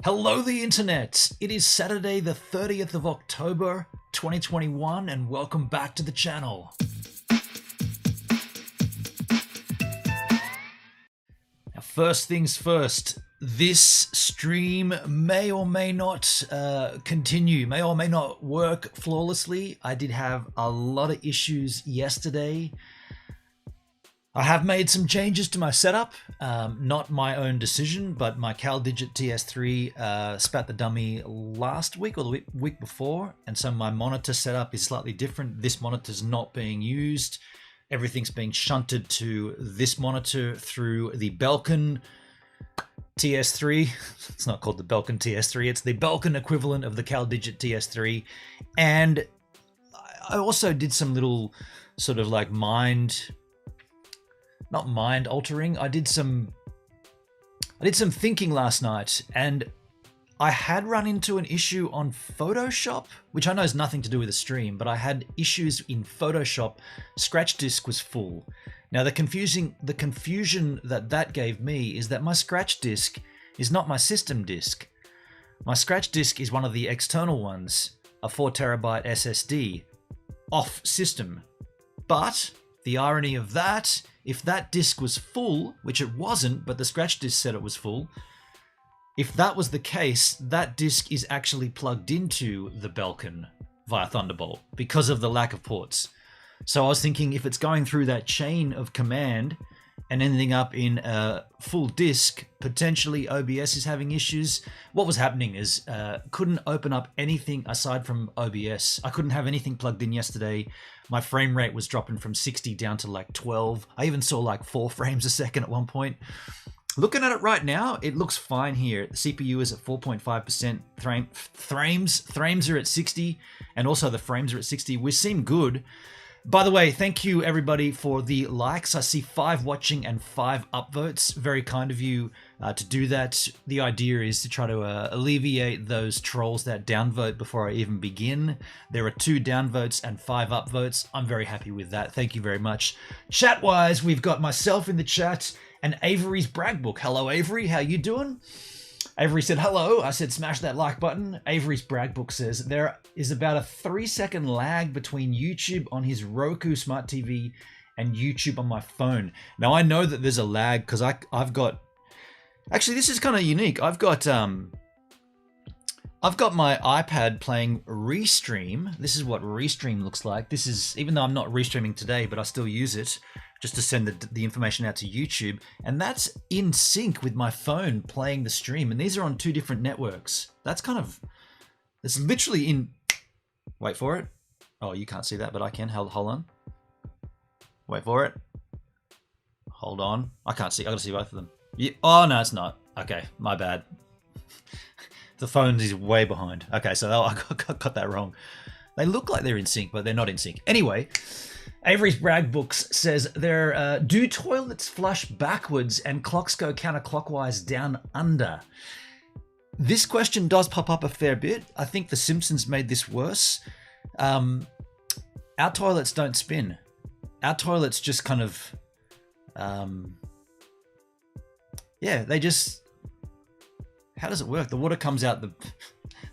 Hello the internet! It is Saturday the 30th of October 2021 and welcome back to the channel. Now first things first, this stream may or may not continue, may or may not work flawlessly. I did have a lot of issues yesterday. I have made some changes to my setup, not my own decision, but my CalDigit TS3 spat the dummy last week or the week before, and so my monitor setup is slightly different. This monitor's not being used. Everything's being shunted to this monitor through the Belkin TS3. It's not called the Belkin TS3, it's the Belkin equivalent of the CalDigit TS3. And I also did some little sort of like not mind altering. I did some thinking last night, and I had run into an issue on Photoshop, which I know has nothing to do with the stream, but I had issues in Photoshop. Scratch disk was full. Now the confusion that gave me is that my scratch disk is not my system disk. My scratch disk is one of the external ones, a 4TB SSD, off system. But the irony of that, if that disk was full, which it wasn't, but the scratch disk said it was full, if that was the case, that disk is actually plugged into the Belkin via Thunderbolt because of the lack of ports. So I was thinking, if it's going through that chain of command and ending up in a full disk, potentially OBS is having issues. What was happening is couldn't open up anything aside from OBS. I couldn't have anything plugged in yesterday. My frame rate was dropping from 60 down to like 12. I even saw like 4 frames a second at one point. Looking at it right now, it looks fine here. The CPU is at 4.5%. Frames are at 60, and also the frames are at 60. We seem good. By the way, thank you everybody for the likes. I see 5 watching and 5 upvotes. Very kind of you to do that. The idea is to try to alleviate those trolls that downvote before I even begin. There are 2 downvotes and 5 upvotes. I'm very happy with that. Thank you very much. Chat-wise, we've got myself in the chat and Avery's brag book. Hello, Avery. How you doing? Avery said hello. I said smash that like button. Avery's brag book says there is about a 3-second lag between YouTube on his Roku smart TV and YouTube on my phone. Now I know that there's a lag because I've got, actually this is kind of unique. I've got my iPad playing Restream. This is what Restream looks like. This is, even though I'm not restreaming today, but I still use it just to send the information out to YouTube. And that's in sync with my phone playing the stream. And these are on 2 different networks. That's kind of, it's literally in, wait for it. Oh, you can't see that, but I can. Hold on. Wait for it. Hold on. I can't see. I gotta see both of them. Yeah. Oh, no, it's not. Okay, my bad. The phone is way behind. Okay, so I got that wrong. They look like they're in sync, but they're not in sync. Anyway, Avery's brag books says there, do toilets flush backwards and clocks go counterclockwise down under? This question does pop up a fair bit. I think The Simpsons made this worse. Our toilets don't spin. Our toilets just kind of, yeah, they just, how does it work? The water comes out the,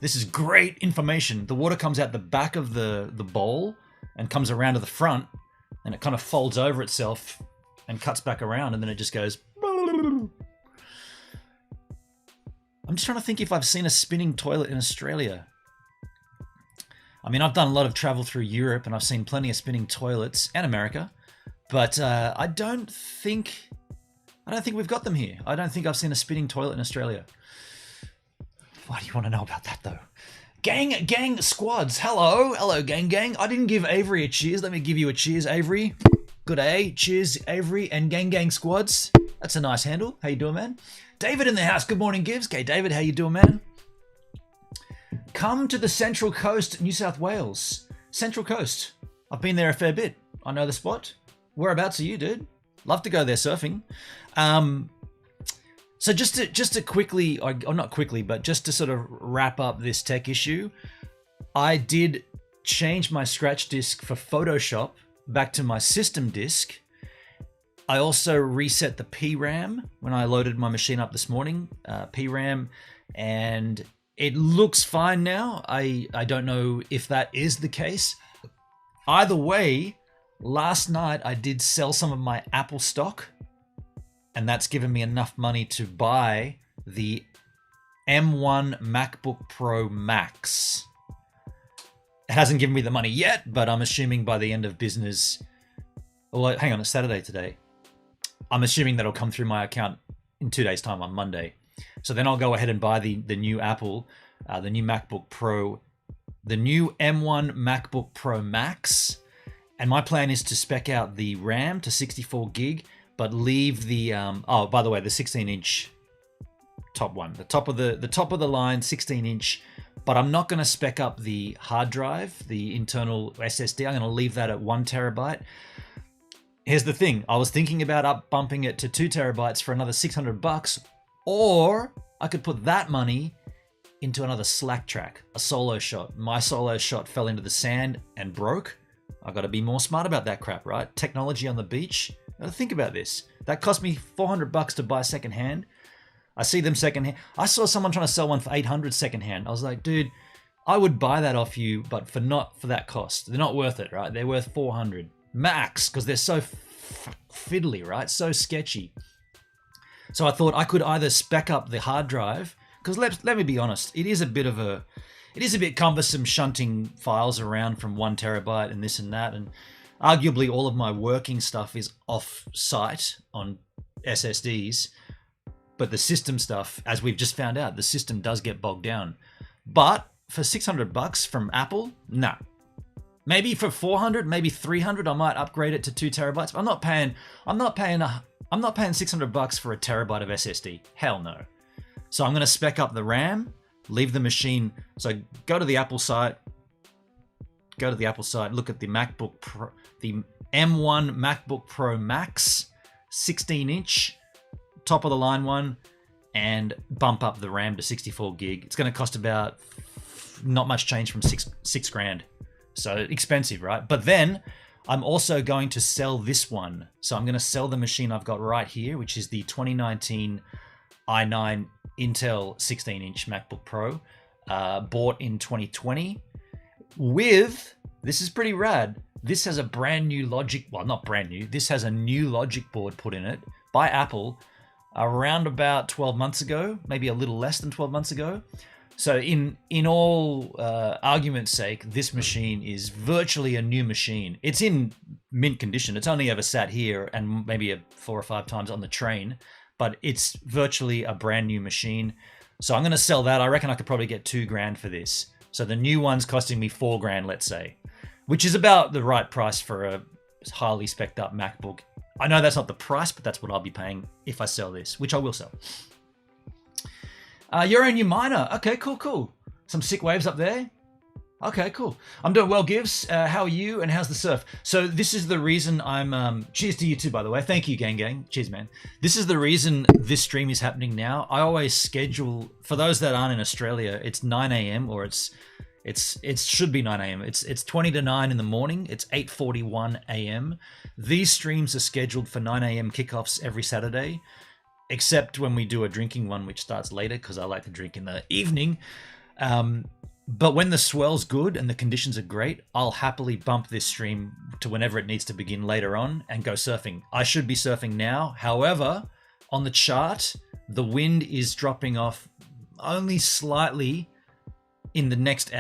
this is great information. The water comes out the back of the bowl and comes around to the front, and it kind of folds over itself and cuts back around, and then it just goes. I'm just trying to think if I've seen a spinning toilet in Australia. I mean, I've done a lot of travel through Europe, and I've seen plenty of spinning toilets, and America, but I don't think we've got them here. I don't think I've seen a spinning toilet in Australia. Why do you want to know about that though? Gang squads, hello gang. I didn't give Avery a cheers. Let me give you a cheers, Avery. Good day, cheers, Avery and gang squads. That's a nice handle. How you doing, man? David in the house. Good morning, Gibbs. Okay, David, how you doing, man? Come to the Central Coast, New South Wales. Central Coast. I've been there a fair bit. I know the spot. Whereabouts are you, dude? Love to go there surfing. So just to quickly, or not quickly, but just to sort of wrap up this tech issue, I did change my scratch disk for Photoshop back to my system disk. I also reset the PRAM when I loaded my machine up this morning. PRAM and it looks fine now. I don't know if that is the case. Either way, last night I did sell some of my Apple stock, and that's given me enough money to buy the M1 MacBook Pro Max. It hasn't given me the money yet, but I'm assuming by the end of business... Well, hang on, it's Saturday today. I'm assuming that'll come through my account in 2 days' time on Monday. So then I'll go ahead and buy the new Apple, the new MacBook Pro, the new M1 MacBook Pro Max. And my plan is to spec out the RAM to 64 gig, but leave the, oh, by the way, the 16-inch top one, the top of the line 16-inch, but I'm not going to spec up the hard drive, the internal SSD. I'm going to leave that at 1 terabyte. Here's the thing. I was thinking about bumping it to 2 terabytes for another $600, or I could put that money into another Slack track, a solo shot. My solo shot fell into the sand and broke. I got to be more smart about that crap, right? Technology on the beach. Got to think about this. That cost me $400 to buy secondhand. I see them secondhand. I saw someone trying to sell one for $800 secondhand. I was like, dude, I would buy that off you, but not for that cost. They're not worth it, right? They're worth $400 max because they're so fiddly, right? So sketchy. So I thought I could either spec up the hard drive, because let me be honest, it is a bit cumbersome shunting files around from 1 terabyte and this and that, and arguably all of my working stuff is off-site on SSDs. But the system stuff, as we've just found out, the system does get bogged down. But for $600 from Apple, nah. Maybe for $400, maybe $300, I might upgrade it to 2 terabytes. But I'm not paying $600 for a terabyte of SSD. Hell no. So I'm going to spec up the RAM, leave the machine. So go to the Apple site. Look at the MacBook Pro, the M1 MacBook Pro Max, 16-inch. Top of the line one, and bump up the RAM to 64 gig. It's going to cost about not much change from six grand. So expensive, right? But then I'm also going to sell this one. So I'm going to sell the machine I've got right here, which is the 2019 i9 Intel 16-inch MacBook Pro, bought in 2020 with, this is pretty rad. This has a brand new Logic, well, not brand new. This has a new Logic board put in it by Apple around about 12 months ago, maybe a little less than 12 months ago. So in all argument's sake, this machine is virtually a new machine. It's in mint condition. It's only ever sat here and maybe 4 or 5 times on the train, but it's virtually a brand new machine. So I'm going to sell that. I reckon I could probably get $2,000 for this. So the new one's costing me $4,000, let's say, which is about the right price for a highly spec'd up MacBook. I know that's not the price, but that's what I'll be paying if I sell this, which I will sell. You're a new miner. Okay, cool. Some sick waves up there. Okay, cool. I'm doing well, Gibbs. How are you, and how's the surf? So this is the reason I'm... cheers to you too, by the way. Thank you, gang. Cheers, man. This is the reason this stream is happening now. I always schedule... For those that aren't in Australia, it's 9 a.m. or it should be 9 a.m. It's 20 to 9 in the morning. It's 8:41 a.m. These streams are scheduled for 9 a.m. kickoffs every Saturday, except when we do a drinking one, which starts later because I like to drink in the evening. But when the swell's good and the conditions are great, I'll happily bump this stream to whenever it needs to begin later on and go surfing. I should be surfing now. However, on the chart, the wind is dropping off only slightly. In the next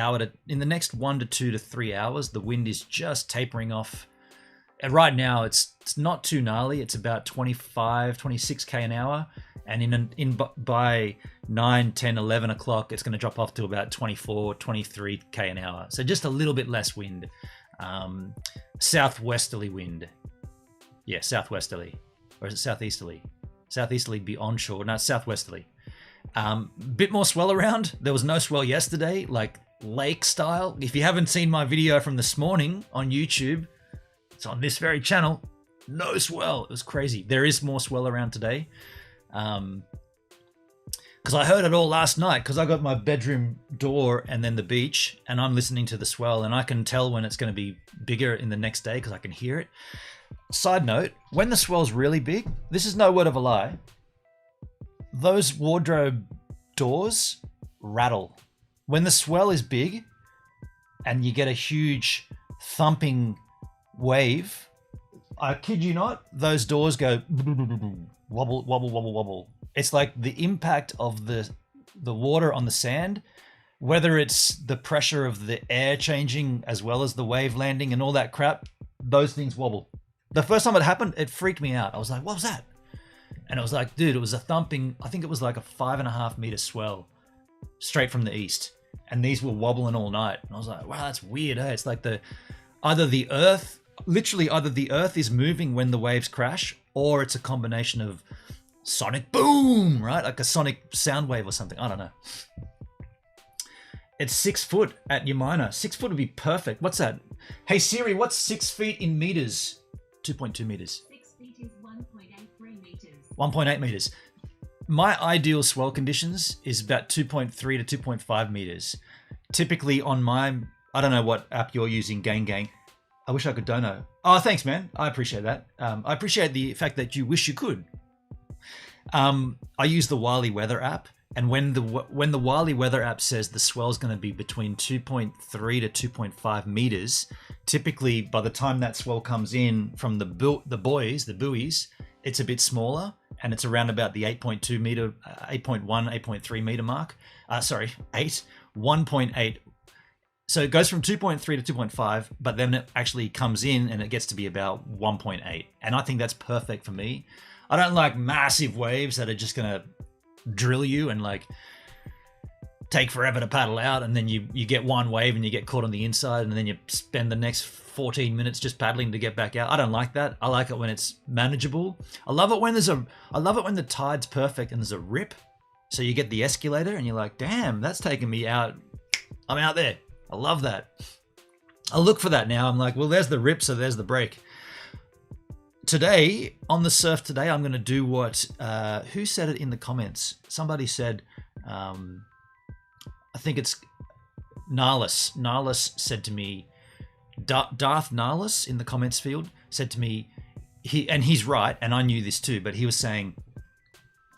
1 to 2 to 3 hours, the wind is just tapering off. And right now, it's not too gnarly. It's about 25, 26k an hour. And by 9, 10, 11 o'clock, it's going to drop off to about 24, 23k an hour. So just a little bit less wind. Southwesterly wind. Yeah, southwesterly. Or is it southeasterly? Southeasterly be onshore. No, it's southwesterly. Bit more swell around. There was no swell yesterday, like lake style. If you haven't seen my video from this morning on YouTube, it's on this very channel. No swell. It was crazy. There is more swell around today. Because I heard it all last night because I got my bedroom door and then the beach and I'm listening to the swell and I can tell when it's going to be bigger in the next day because I can hear it. Side note, when the swell's really big, this is no word of a lie. Those wardrobe doors rattle. When the swell is big and you get a huge thumping wave, I kid you not, those doors go wobble, wobble, wobble, wobble. It's like the impact of the water on the sand, whether it's the pressure of the air changing as well as the wave landing and all that crap, those things wobble. The first time it happened, it freaked me out. I was like, what was that? And it was like, dude, it was a thumping, I think it was like a 5.5 meter swell straight from the east. And these were wobbling all night. And I was like, wow, that's weird. Eh? It's like either the earth is moving when the waves crash, or it's a combination of sonic boom, right? Like a sonic sound wave or something. I don't know. It's 6 foot at your miner. 6 foot would be perfect. What's that? Hey Siri, what's 6 feet in meters? 2.2 meters. 6 feet is 1.83 meters. 1.8 meters. My ideal swell conditions is about 2.3 to 2.5 meters. Typically on my, I don't know what app you're using, Gang. I wish I could dono. Oh, thanks, man. I appreciate that. I appreciate the fact that you wish you could. I use the Wily Weather app, and when the Wily Weather app says the swell is going to be between 2.3 to 2.5 meters, typically by the time that swell comes in from the buoys, it's a bit smaller, and it's around about the 8.2 meter, 8.1, 8.3 meter mark. 1.8. So it goes from 2.3 to 2.5, but then it actually comes in and it gets to be about 1.8. And I think that's perfect for me. I don't like massive waves that are just going to drill you and like take forever to paddle out. And then you get one wave and you get caught on the inside and then you spend the next 14 minutes just paddling to get back out. I don't like that. I like it when it's manageable. I love it when the tide's perfect and there's a rip. So you get the escalator and you're like, damn, that's taking me out. I'm out there. I love that. I look for that now. I'm like, well, there's the rip, so there's the break. Today, on the surf today, I'm going to do what, who said it in the comments? Somebody said, I think it's Narlis. Narlis said to me, Darth Narlis in the comments field said to me, and he's right, and I knew this too, but he was saying,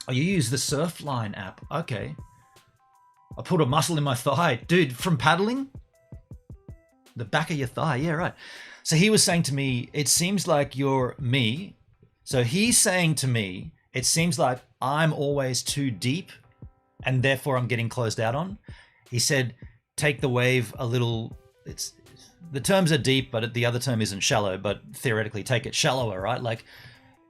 oh, you use the Surfline app. Okay. I put a muscle in my thigh. Dude, from paddling? The back of your thigh. Yeah, right. So he was saying to me, it seems like you're me. So he's saying to me, it seems like I'm always too deep and therefore I'm getting closed out on. He said, take the wave a little, the terms are deep, but the other term isn't shallow, but theoretically take it shallower, right? Like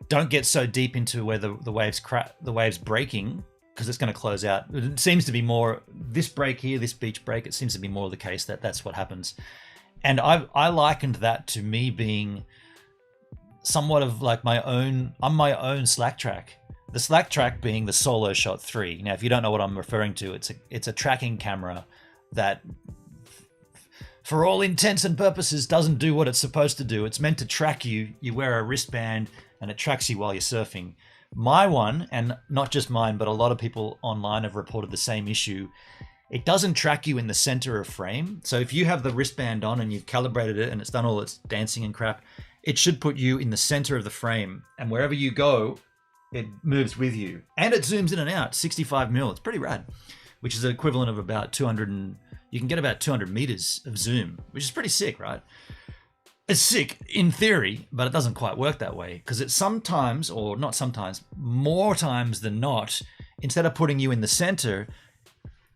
don't get so deep into where the wave's breaking, because it's going to close out. It seems to be more this break here, this beach break. It seems to be more the case that that's what happens. And I likened that to me being somewhat of like I'm my own slack track. The slack track being the Solo Shot 3. Now, if you don't know what I'm referring to, it's a tracking camera that, for all intents and purposes, doesn't do what it's supposed to do. It's meant to track you. You wear a wristband and it tracks you while you're surfing. My one, and not just mine, but a lot of people online have reported the same issue. It doesn't track you in the center of frame. So if you have the wristband on and you've calibrated it and it's done all its dancing and crap, it should put you in the center of the frame. And wherever you go, it moves with you. And it zooms in and out, 65 mil. It's pretty rad, which is the equivalent of about 200, you can get about 200 meters of zoom, which is pretty sick, right? It's sick in theory, but it doesn't quite work that way, because it's sometimes, or not sometimes, more times than not, instead of putting you in the center,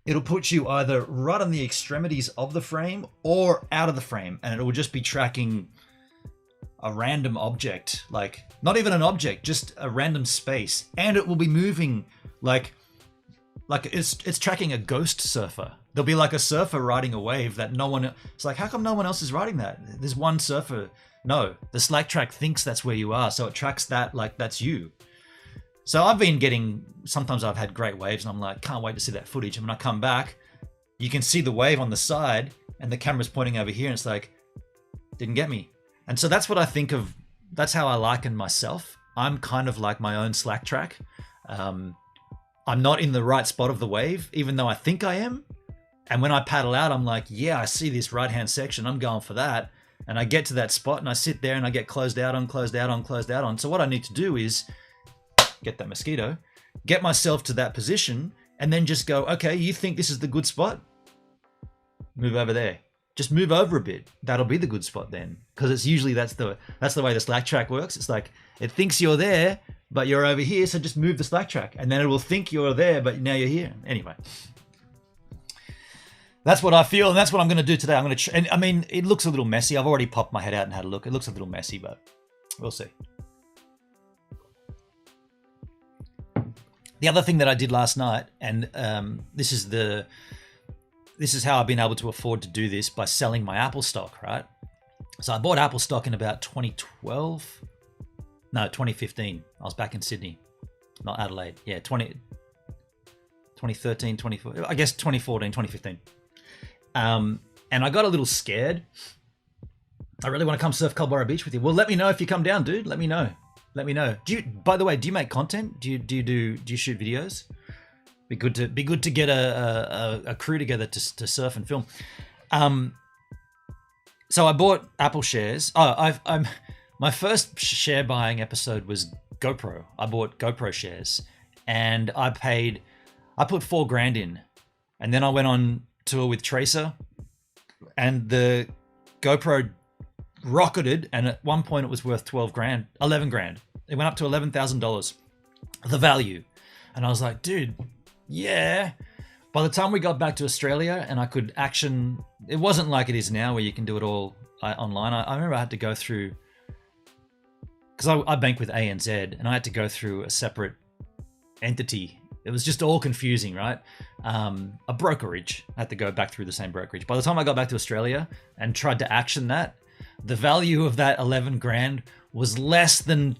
it'll put you either right on the extremities of the frame or out of the frame, and it will just be tracking a random object, like not even an object, just a random space, and it will be moving like it's tracking a ghost surfer. There'll be like a surfer riding a wave that no one, it's like, how come no one else is riding that? There's one surfer. No, the slack track thinks that's where you are, so it tracks that like that's you. So I've been getting, sometimes I've had great waves and I'm like, can't wait to see that footage. And when I come back, you can see the wave on the side and the camera's pointing over here and it's like, didn't get me. And so that's what I think of, that's how I liken myself. I'm kind of like my own slack track. I'm not in the right spot of the wave, even though I think I am. And when I paddle out, I'm like, yeah, I see this right-hand section. I'm going for that. And I get to that spot and I sit there and I get closed out on, closed out on, closed out on. So what I need to do is get that mosquito, get myself to that position and then just go, okay, you think this is the good spot? Move over there. Just move over a bit. That'll be the good spot then, because it's usually that's the way the slack track works. It's like it thinks you're there, but you're over here, so just move the slack track, and then it will think you're there, but now you're here. Anyway, that's what I feel, and that's what I'm going to do today. I'm going to, and I mean, it looks a little messy. I've already popped my head out and had a look. It looks a little messy, but we'll see. The other thing that I did last night, and this is how I've been able to afford to do this, by selling my Apple stock, right? So I bought Apple stock in about 2015. I was back in Sydney, not Adelaide. Yeah, 2013, 2014, I guess 2014, 2015. And I got a little scared. I really want to come surf Culburra Beach with you. Well, let me know if you come down, dude. Let me know. Let me know. By the way, do you make content? Do you shoot videos? Be good to get a crew together to surf and film. So I bought Apple shares. My first share buying episode was GoPro. I bought GoPro shares, and I put $4,000 in, and then I went on tour with Tracer, and the GoPro rocketed, and at one point it was worth $11,000. It went up to $11,000, the value, and I was like, dude. Yeah. By the time we got back to Australia and I could action, it wasn't like it is now where you can do it all online. I remember I had to go through, because I bank with ANZ, and I had to go through a separate entity. It was just all confusing, right? A brokerage. I had to go back through the same brokerage. By the time I got back to Australia and tried to action that, the value of that $11,000 was less than,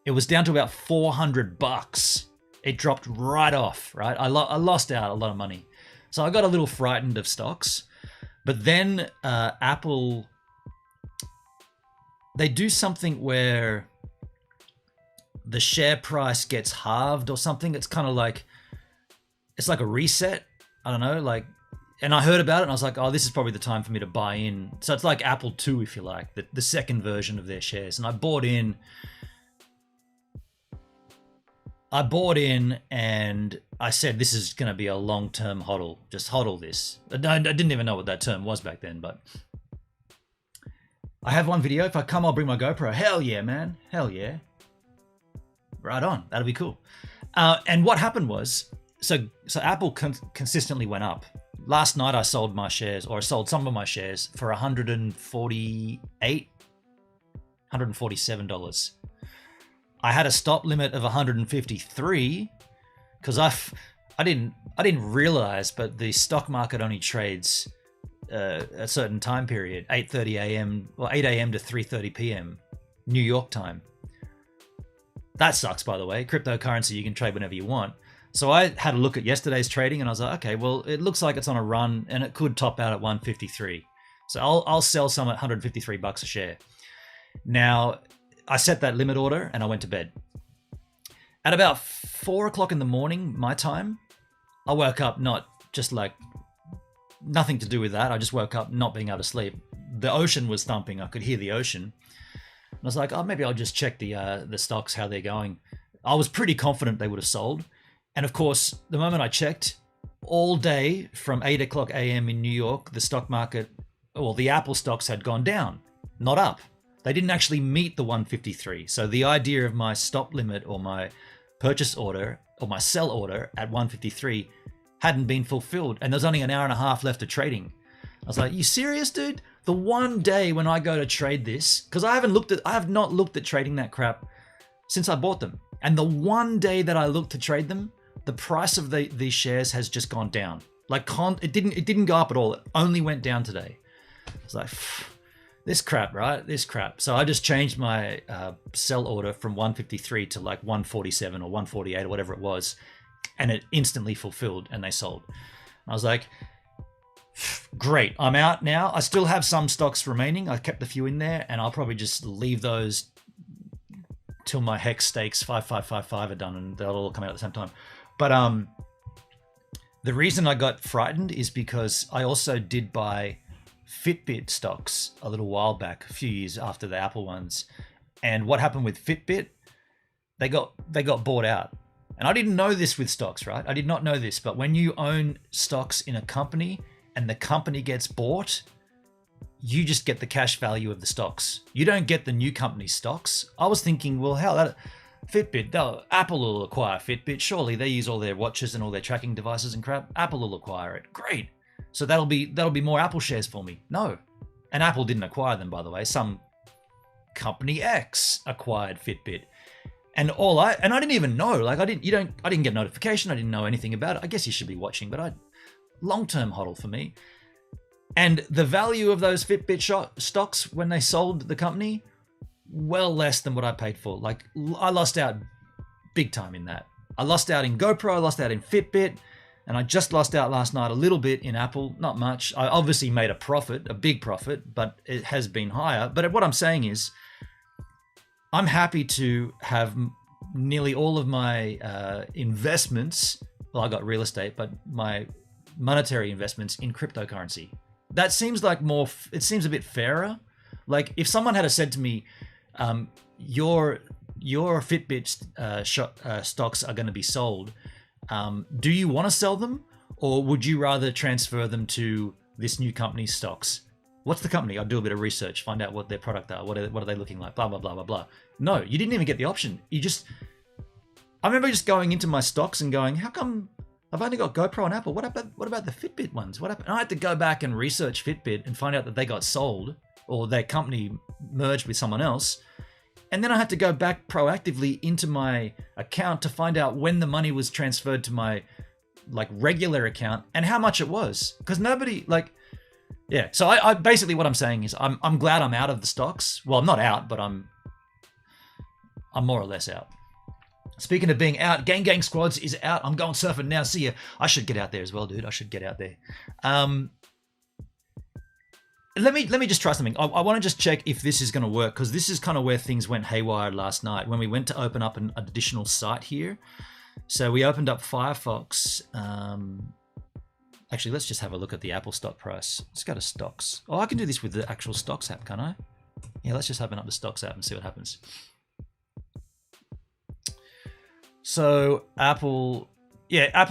it was down to about $400. It dropped right off, right? I lost out a lot of money. So I got a little frightened of stocks. But then Apple, they do something where the share price gets halved or something. It's kind of like, it's like a reset. I don't know, like, and I heard about it and I was like, oh, this is probably the time for me to buy in. So it's like Apple 2, if you like, the second version of their shares. And I bought in and I said, this is going to be a long-term hodl. Just hodl this. I didn't even know what that term was back then, but I have one video. If I come, I'll bring my GoPro. Hell yeah, man. Hell yeah. Right on. That'll be cool. And what happened was, so Apple consistently went up. Last night I sold my shares, or I sold some of my shares for $147. I had a stop limit of 153 because I didn't realize, but the stock market only trades a certain time period, 8:30 a.m. or 8 a.m. to 3:30 p.m. New York time. That sucks, by the way. Cryptocurrency, you can trade whenever you want. So I had a look at yesterday's trading and I was like, okay, well, it looks like it's on a run and it could top out at 153. So I'll sell some at $153 a share. Now, I set that limit order and I went to bed. At about 4 o'clock in the morning, my time, I woke up not just like, nothing to do with that. I just woke up not being able to sleep. The ocean was thumping. I could hear the ocean. And I was like, oh, maybe I'll just check the stocks, how they're going. I was pretty confident they would have sold. And of course, the moment I checked, all day from 8 o'clock a.m. in New York, the stock market, well, the Apple stocks had gone down, not up. They didn't actually meet the 153. So the idea of my stop limit or my purchase order or my sell order at 153 hadn't been fulfilled. And there's only an hour and a half left of trading. I was like, you serious, dude? The one day when I go to trade this, because I have not looked at trading that crap since I bought them. And the one day that I looked to trade them, the price of these shares has just gone down. Like it didn't go up at all. It only went down today. I was like, this crap, right? This crap. So I just changed my sell order from 153 to like 147 or 148 or whatever it was. And it instantly fulfilled and they sold. I was like, great, I'm out now. I still have some stocks remaining. I kept a few in there and I'll probably just leave those till my hex stakes 5555 are done and they'll all come out at the same time. But the reason I got frightened is because I also did buy Fitbit stocks a little while back, a few years after the Apple ones. And what happened with Fitbit? They got bought out. and I didn't know this with stocks, right? I did not know this, but when you own stocks in a company and the company gets bought, you just get the cash value of the stocks. You don't get the new company's stocks. I was thinking, well, hell, Fitbit, Apple will acquire Fitbit. Surely they use all their watches and all their tracking devices and crap. Apple will acquire it. Great. So that'll be more Apple shares for me. No. And Apple didn't acquire them, by the way. Some company X acquired Fitbit. And I didn't even know. Like I didn't get notification. I didn't know anything about it. I guess you should be watching, but long-term hodl for me. And the value of those Fitbit stocks when they sold the company, well less than what I paid for. Like I lost out big time in that. I lost out in GoPro, I lost out in Fitbit, and I just lost out last night a little bit in Apple, not much. I obviously made a profit, a big profit, but it has been higher. But what I'm saying is, I'm happy to have nearly all of my investments, well, I got real estate, but my monetary investments in cryptocurrency. That seems like it seems a bit fairer. Like if someone had said to me, your Fitbit stocks are going to be sold, do you want to sell them, or would you rather transfer them to this new company's stocks? What's the company? I'll do a bit of research, find out what their product are, what are they looking like, blah, blah, blah, blah, blah. No, you didn't even get the option. I remember just going into my stocks and going, how come I've only got GoPro and Apple? What about the Fitbit ones? What happened? And I had to go back and research Fitbit and find out that they got sold, or their company merged with someone else. And then I had to go back proactively into my account to find out when the money was transferred to my regular account and how much it was. Because nobody yeah. So I basically what I'm saying is I'm glad I'm out of the stocks. Well, I'm not out, but I'm more or less out. Speaking of being out, Gang Squads is out. I'm going surfing now. See ya. I should get out there as well, dude. I should get out there. Let me just try something. I want to just check if this is going to work, because this is kind of where things went haywire last night when we went to open up an additional site here. So we opened up Firefox. Actually, let's just have a look at the Apple stock price. Let's go to stocks. Oh, I can do this with the actual stocks app, can't I? Yeah, let's just open up the stocks app and see what happens. So Apple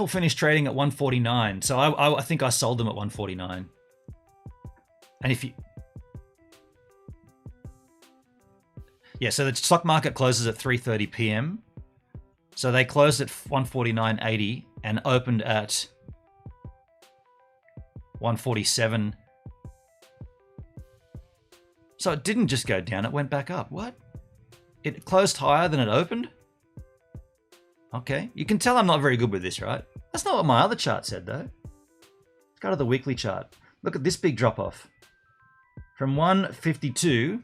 finished trading at 149. So I think I sold them at 149. And so the stock market closes at 3:30 p.m. So they closed at 149.80 and opened at 147. So it didn't just go down, it went back up. What? It closed higher than it opened? Okay, you can tell I'm not very good with this, right? That's not what my other chart said, though. Let's go to the weekly chart. Look at this big drop off. From 152.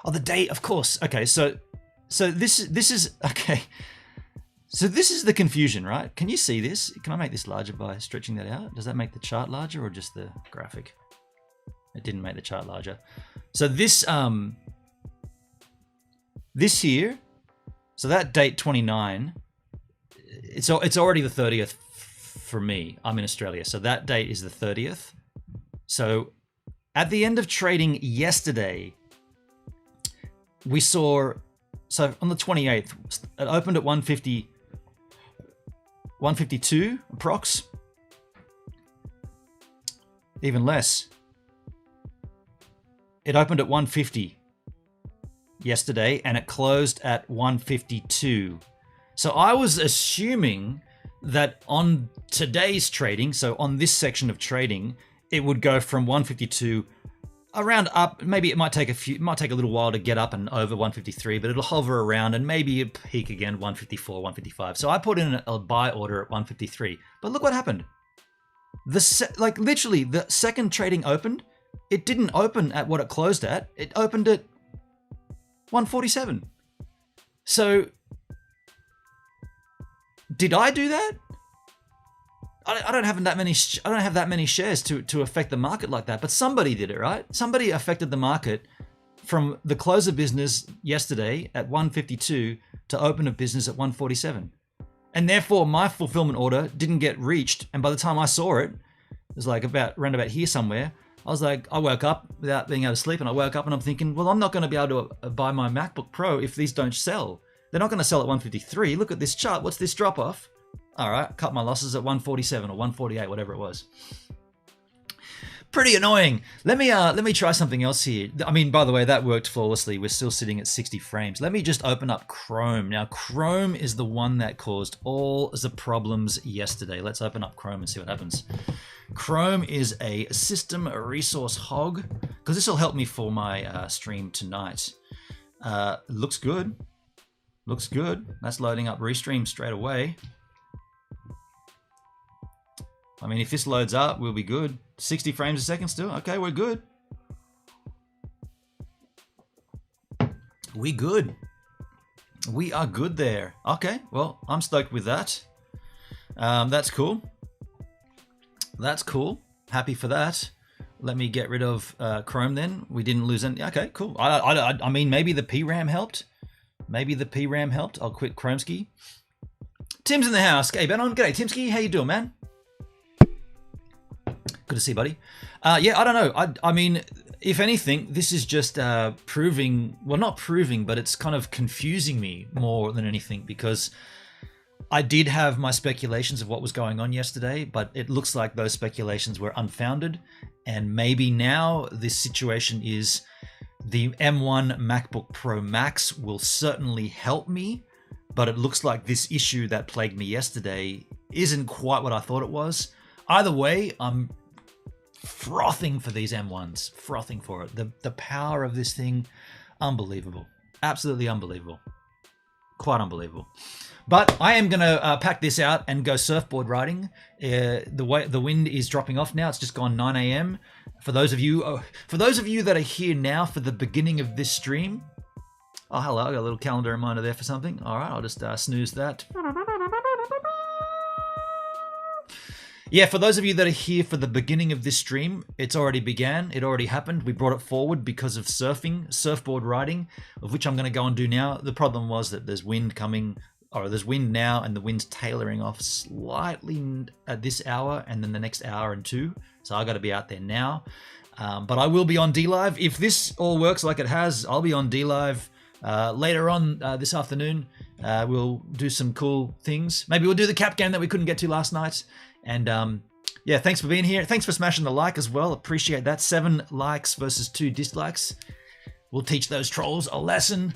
Oh, the day, of course. Okay, so this is okay. So this is the confusion, right? Can you see this? Can I make this larger by stretching that out? Does that make the chart larger or just the graphic? It didn't make the chart larger. So this here, so that date 29, it's already the 30th for me. I'm in Australia, so that date is the 30th. So at the end of trading yesterday, we saw, so on the 28th, it opened at 152 approx. Even less. It opened at 150 yesterday and it closed at 152. So I was assuming that on today's trading, so on this section of trading, it would go from 152 around up. Maybe it might take a little while to get up and over 153, but it'll hover around and maybe it peak again 154, 155. So I put in a buy order at 153. But look what happened. Literally the second trading opened, it didn't open at what it closed at. It opened at 147. So did I do that? I don't have that many. I don't have that many shares to affect the market like that. But somebody did it, right? Somebody affected the market from the close of business yesterday at 152 to open of business at 147, and therefore my fulfillment order didn't get reached. And by the time I saw it, it was like around about here somewhere. I was like, I woke up without being able to sleep, and I woke up and I'm thinking, well, I'm not going to be able to buy my MacBook Pro if these don't sell. They're not going to sell at 153. Look at this chart. What's this drop off? All right, cut my losses at 147 or 148, whatever it was. Pretty annoying. Let me try something else here. I mean, by the way, that worked flawlessly. We're still sitting at 60 frames. Let me just open up Chrome. Now, Chrome is the one that caused all the problems yesterday. Let's open up Chrome and see what happens. Chrome is a system resource hog, because this will help me for my stream tonight. Looks good. Looks good. That's loading up Restream straight away. I mean, if this loads up, we'll be good. 60 frames a second still. Okay, we're good. We good. We are good there. Okay, well, I'm stoked with that. That's cool. That's cool. Happy for that. Let me get rid of Chrome then. We didn't lose any. Okay, cool. I mean, maybe the PRAM helped. Maybe the PRAM helped. I'll quit Chromeski. Tim's in the house. Hey, Ben on. G'day, Timski. How you doing, man? Good to see you, buddy. Yeah, I don't know. I mean, if anything, this is just proving, well, not proving, but it's kind of confusing me more than anything, because I did have my speculations of what was going on yesterday, but it looks like those speculations were unfounded. And maybe now this situation is the M1 MacBook Pro Max will certainly help me, but it looks like this issue that plagued me yesterday isn't quite what I thought it was. Either way, I'm frothing for these M1s, frothing for it. The power of this thing, unbelievable, absolutely unbelievable, quite unbelievable. But I am gonna pack this out and go surfboard riding. The wind is dropping off now. It's just gone 9 a.m. For those of you that are here now for the beginning of this stream, oh hello, I got a little calendar reminder there for something. All right, I'll just snooze that. Yeah, for those of you that are here for the beginning of this stream, it's already began. It already happened. We brought it forward because of surfboard riding, of which I'm going to go and do now. The problem was that there's wind coming, or there's wind now, and the wind's tailoring off slightly at this hour, and then the next hour and two. So I got to be out there now. But I will be on DLive. If this all works like it has, I'll be on DLive later on this afternoon. We'll do some cool things. Maybe we'll do the cap game that we couldn't get to last night. And yeah, thanks for being here. Thanks for smashing the like as well. Appreciate that. 7 likes versus 2 dislikes. We'll teach those trolls a lesson.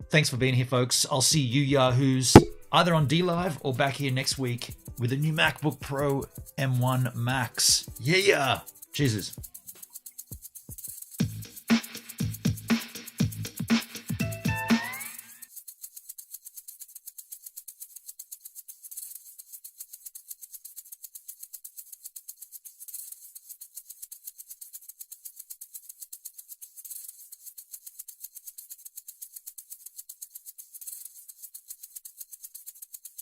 Thanks for being here, folks. I'll see you yahoos either on DLive or back here next week with a new MacBook Pro M1 Max. Yeah. Cheers.